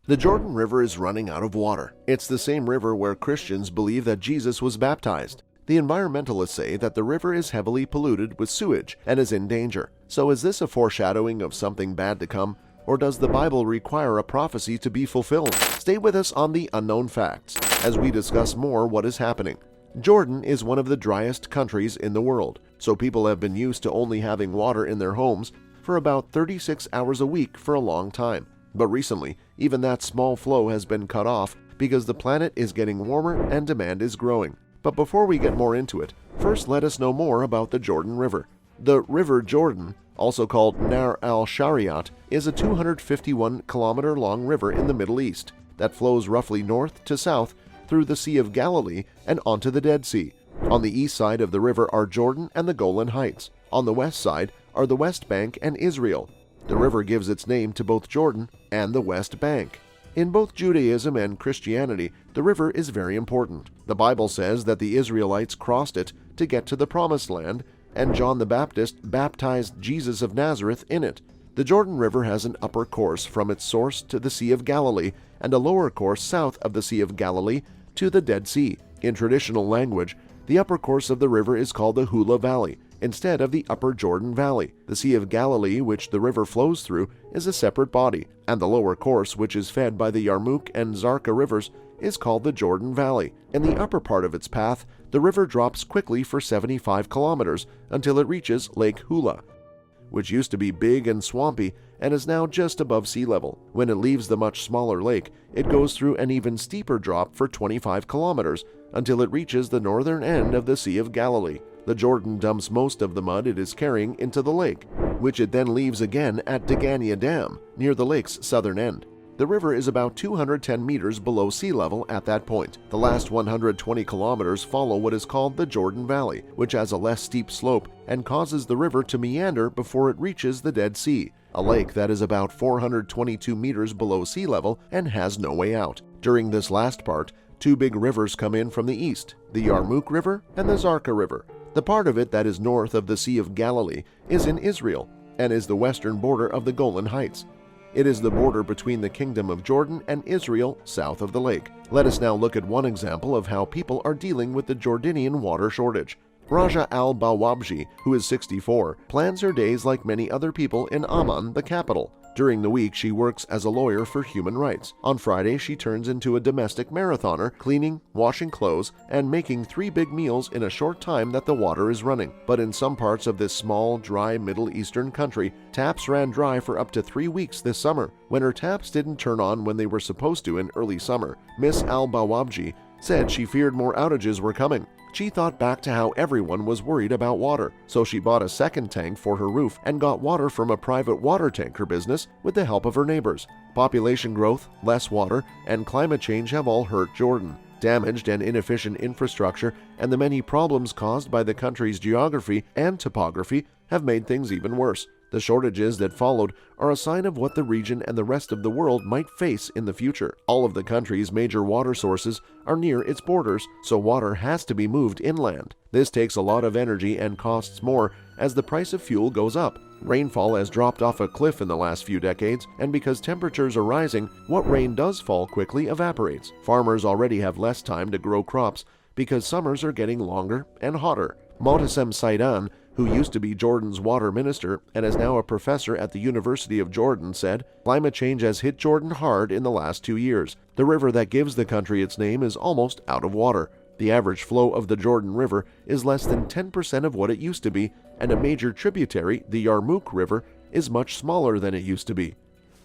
The Jordan River is running out of water. It's the same river where Christians believe that Jesus was baptized. The environmentalists say that the river is heavily polluted with sewage and is in danger. So is this a foreshadowing of something bad to come? Or does the Bible require a prophecy to be fulfilled? Stay with us on the unknown facts as we discuss more what is happening. Jordan is one of the driest countries in the world, so people have been used to only having water in their homes for about 36 hours a week for a long time. But recently, even that small flow has been cut off because the planet is getting warmer and demand is growing. But before we get more into it, first let us know more about the Jordan River. The River Jordan, also called Nahr al-Shariat, is a 251-kilometer-long river in the Middle East that flows roughly north to south through the Sea of Galilee and onto the Dead Sea. On the east side of the river are Jordan and the Golan Heights. On the west side are the West Bank and Israel. The river gives its name to both Jordan and the West Bank. In both Judaism and Christianity, the river is very important. The Bible says that the Israelites crossed it to get to the Promised Land, and John the Baptist baptized Jesus of Nazareth in it. The Jordan River has an upper course from its source to the Sea of Galilee and a lower course south of the Sea of Galilee to the Dead Sea. In traditional language, the upper course of the river is called the Hula Valley instead of the Upper Jordan Valley. The Sea of Galilee, which the river flows through, is a separate body, and the lower course, which is fed by the Yarmouk and Zarqa rivers, is called the Jordan Valley. In the upper part of its path, the river drops quickly for 75 kilometers until it reaches Lake Hula, which used to be big and swampy and is now just above sea level. When it leaves the much smaller lake, it goes through an even steeper drop for 25 kilometers until it reaches the northern end of the Sea of Galilee. The Jordan dumps most of the mud it is carrying into the lake, which it then leaves again at Degania Dam, near the lake's southern end. The river is about 210 meters below sea level at that point. The last 120 kilometers follow what is called the Jordan Valley, which has a less steep slope and causes the river to meander before it reaches the Dead Sea, a lake that is about 422 meters below sea level and has no way out. During this last part, two big rivers come in from the east, the Yarmouk River and the Zarqa River. The part of it that is north of the Sea of Galilee is in Israel and is the western border of the Golan Heights. It is the border between the Kingdom of Jordan and Israel south of the lake. Let us now look at one example of how people are dealing with the Jordanian water shortage. Raja al-Bawabji, who is 64, plans her days like many other people in Amman, the capital. During the week, she works as a lawyer for human rights. On Friday, she turns into a domestic marathoner, cleaning, washing clothes, and making 3 big meals in a short time that the water is running. But in some parts of this small, dry Middle Eastern country, taps ran dry for up to 3 weeks this summer. When her taps didn't turn on when they were supposed to in early summer, Miss al-Bawabji said she feared more outages were coming. She thought back to how everyone was worried about water, so she bought a second tank for her roof and got water from a private water tanker business with the help of her neighbors. Population growth, less water, and climate change have all hurt Jordan. Damaged and inefficient infrastructure and the many problems caused by the country's geography and topography have made things even worse. The shortages that followed are a sign of what the region and the rest of the world might face in the future. All of the country's major water sources are near its borders, so water has to be moved inland. This takes a lot of energy and costs more as the price of fuel goes up. Rainfall has dropped off a cliff in the last few decades, and because temperatures are rising, what rain does fall quickly evaporates. Farmers already have less time to grow crops because summers are getting longer and hotter. Mohtesem Saidan, who used to be Jordan's water minister and is now a professor at the University of Jordan, said, "Climate change has hit Jordan hard in the last 2 years. The river that gives the country its name is almost out of water. The average flow of the Jordan River is less than 10% of what it used to be, and a major tributary, the Yarmouk River, is much smaller than it used to be.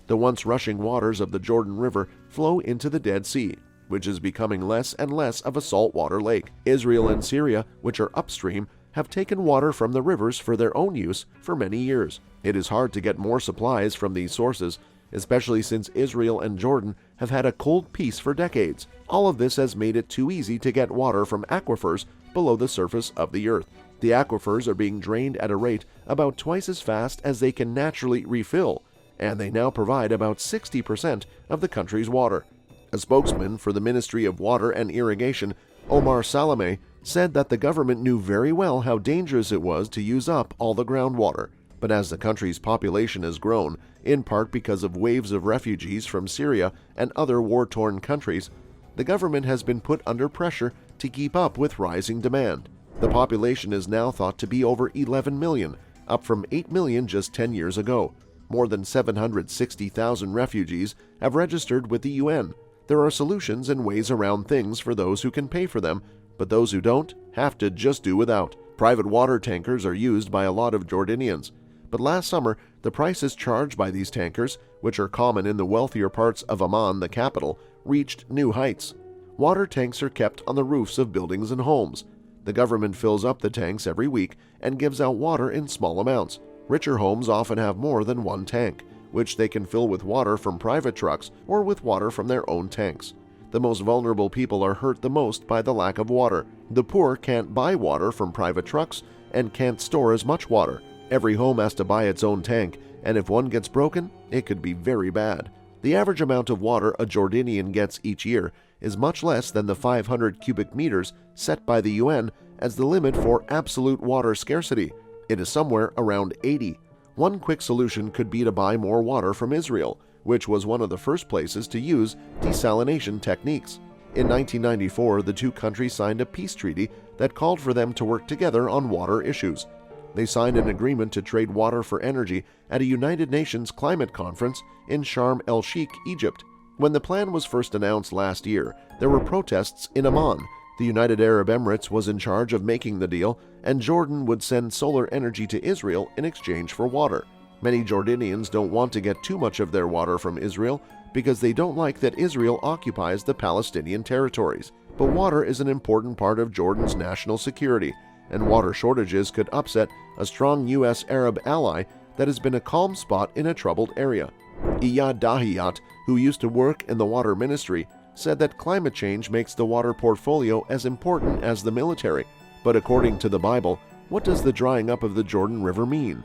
The once rushing waters of the Jordan River flow into the Dead Sea, which is becoming less and less of a saltwater lake. Israel and Syria, which are upstream, have taken water from the rivers for their own use for many years. It is hard to get more supplies from these sources, especially since Israel and Jordan have had a cold peace for decades. All of this has made it too easy to get water from aquifers below the surface of the earth. The aquifers are being drained at a rate about twice as fast as they can naturally refill, and they now provide about 60% of the country's water. A spokesman for the Ministry of Water and Irrigation, Omar Salameh, said that the government knew very well how dangerous it was to use up all the groundwater. But as the country's population has grown, in part because of waves of refugees from Syria and other war-torn countries, the government has been put under pressure to keep up with rising demand. The population is now thought to be over 11 million, up from 8 million just 10 years ago. More than 760,000 refugees have registered with the UN. There are solutions and ways around things for those who can pay for them, but those who don't have to just do without. Private water tankers are used by a lot of Jordanians. But last summer, the prices charged by these tankers, which are common in the wealthier parts of Amman, the capital, reached new heights. Water tanks are kept on the roofs of buildings and homes. The government fills up the tanks every week and gives out water in small amounts. Richer homes often have more than one tank, which they can fill with water from private trucks or with water from their own tanks. The most vulnerable people are hurt the most by the lack of water. The poor can't buy water from private trucks and can't store as much water. Every home has to buy its own tank, and if one gets broken, it could be very bad. The average amount of water a Jordanian gets each year is much less than the 500 cubic meters set by the UN as the limit for absolute water scarcity. It is somewhere around 80. One quick solution could be to buy more water from Israel, which was one of the first places to use desalination techniques. In 1994, the two countries signed a peace treaty that called for them to work together on water issues. They signed an agreement to trade water for energy at a United Nations climate conference in Sharm el-Sheikh, Egypt. When the plan was first announced last year, there were protests in Amman. The United Arab Emirates was in charge of making the deal, and Jordan would send solar energy to Israel in exchange for water. Many Jordanians don't want to get too much of their water from Israel because they don't like that Israel occupies the Palestinian territories. But water is an important part of Jordan's national security, and water shortages could upset a strong U.S. Arab ally that has been a calm spot in a troubled area. Iyad Dahiyat, who used to work in the water ministry, said that climate change makes the water portfolio as important as the military. But according to the Bible, what does the drying up of the Jordan River mean?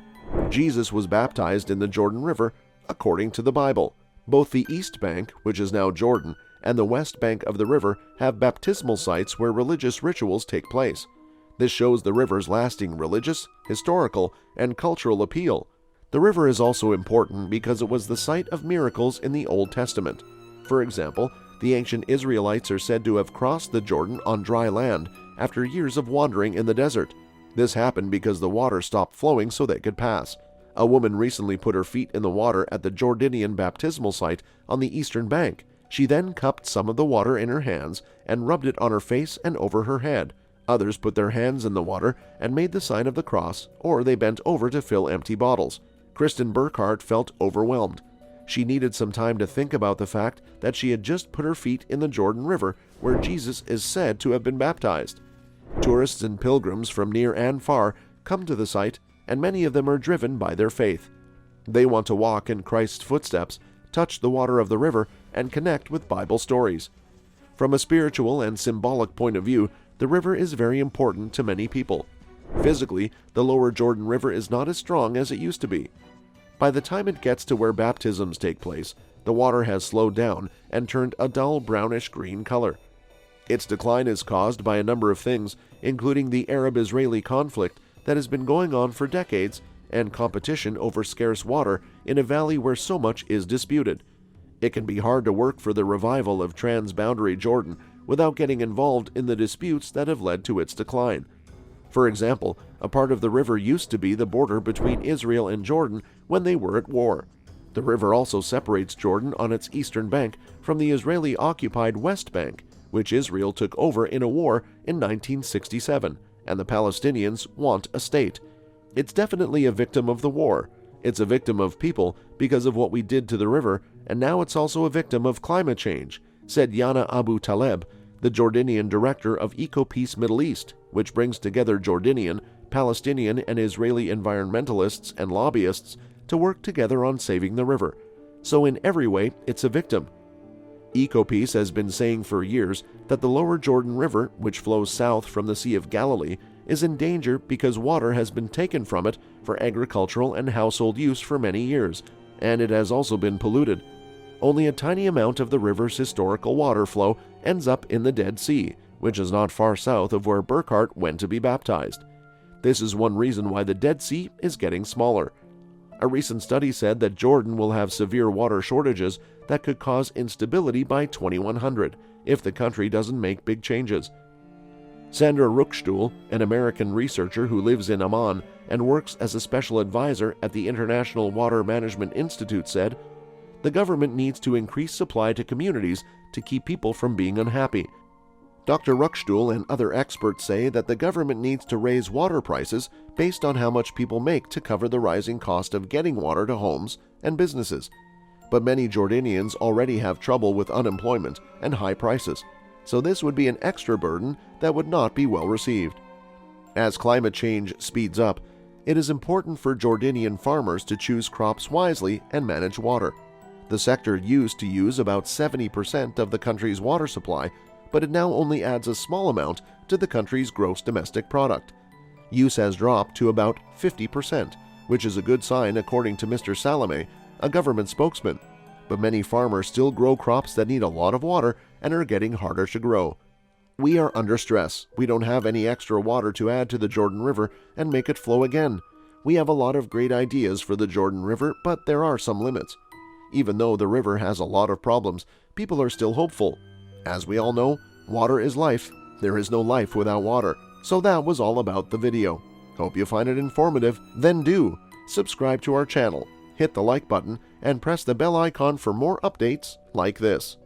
Jesus was baptized in the Jordan River according to the Bible. Both the East Bank, which is now Jordan, and the West Bank of the river have baptismal sites where religious rituals take place. This shows the river's lasting religious, historical, and cultural appeal. The river is also important because it was the site of miracles in the Old Testament. For example, the ancient Israelites are said to have crossed the Jordan on dry land after years of wandering in the desert. This happened because the water stopped flowing so they could pass. A woman recently put her feet in the water at the Jordanian baptismal site on the eastern bank. She then cupped some of the water in her hands and rubbed it on her face and over her head. Others put their hands in the water and made the sign of the cross, or they bent over to fill empty bottles. Kristen Burkhardt felt overwhelmed. She needed some time to think about the fact that she had just put her feet in the Jordan River, where Jesus is said to have been baptized. Tourists and pilgrims from near and far come to the site, and many of them are driven by their faith. They want to walk in Christ's footsteps, touch the water of the river, and connect with Bible stories. From a spiritual and symbolic point of view, the river is very important to many people. Physically, the lower Jordan River is not as strong as it used to be. By the time it gets to where baptisms take place, the water has slowed down and turned a dull brownish-green color. Its decline is caused by a number of things, including the Arab-Israeli conflict that has been going on for decades and competition over scarce water in a valley where so much is disputed. It can be hard to work for the revival of transboundary Jordan without getting involved in the disputes that have led to its decline. For example, a part of the river used to be the border between Israel and Jordan when they were at war. The river also separates Jordan on its eastern bank from the Israeli-occupied West Bank, which Israel took over in a war in 1967, and the Palestinians want a state. It's definitely a victim of the war. It's a victim of people because of what we did to the river, and now it's also a victim of climate change, said Yana Abu Taleb, the Jordanian director of EcoPeace Middle East, which brings together Jordanian, Palestinian, and Israeli environmentalists and lobbyists to work together on saving the river. So in every way, it's a victim. EcoPeace has been saying for years that the lower Jordan River, which flows south from the Sea of Galilee, is in danger because water has been taken from it for agricultural and household use for many years, and it has also been polluted. Only a tiny amount of the river's historical water flow ends up in the Dead Sea, which is not far south of where Burkhardt went to be baptized. This is one reason why the Dead Sea is getting smaller. A recent study said that Jordan will have severe water shortages that could cause instability by 2100 if the country doesn't make big changes. Sandra Ruckstuhl, an American researcher who lives in Amman and works as a special advisor at the International Water Management Institute, said, "The government needs to increase supply to communities to keep people from being unhappy." Dr. Ruckstuhl and other experts say that the government needs to raise water prices based on how much people make to cover the rising cost of getting water to homes and businesses. But many Jordanians already have trouble with unemployment and high prices, so this would be an extra burden that would not be well received. As climate change speeds up, it is important for Jordanian farmers to choose crops wisely and manage water. The sector used to use about 70% of the country's water supply, but it now only adds a small amount to the country's gross domestic product. Use has dropped to about 50%, which is a good sign according to Mr. Salame, a government spokesman. But many farmers still grow crops that need a lot of water and are getting harder to grow. "We are under stress. We don't have any extra water to add to the Jordan River and make it flow again. We have a lot of great ideas for the Jordan River, but there are some limits. Even though the river has a lot of problems, people are still hopeful. As we all know, water is life. There is no life without water." So that was all about the video. Hope you find it informative. Then do subscribe to our channel, hit the like button, and press the bell icon for more updates like this.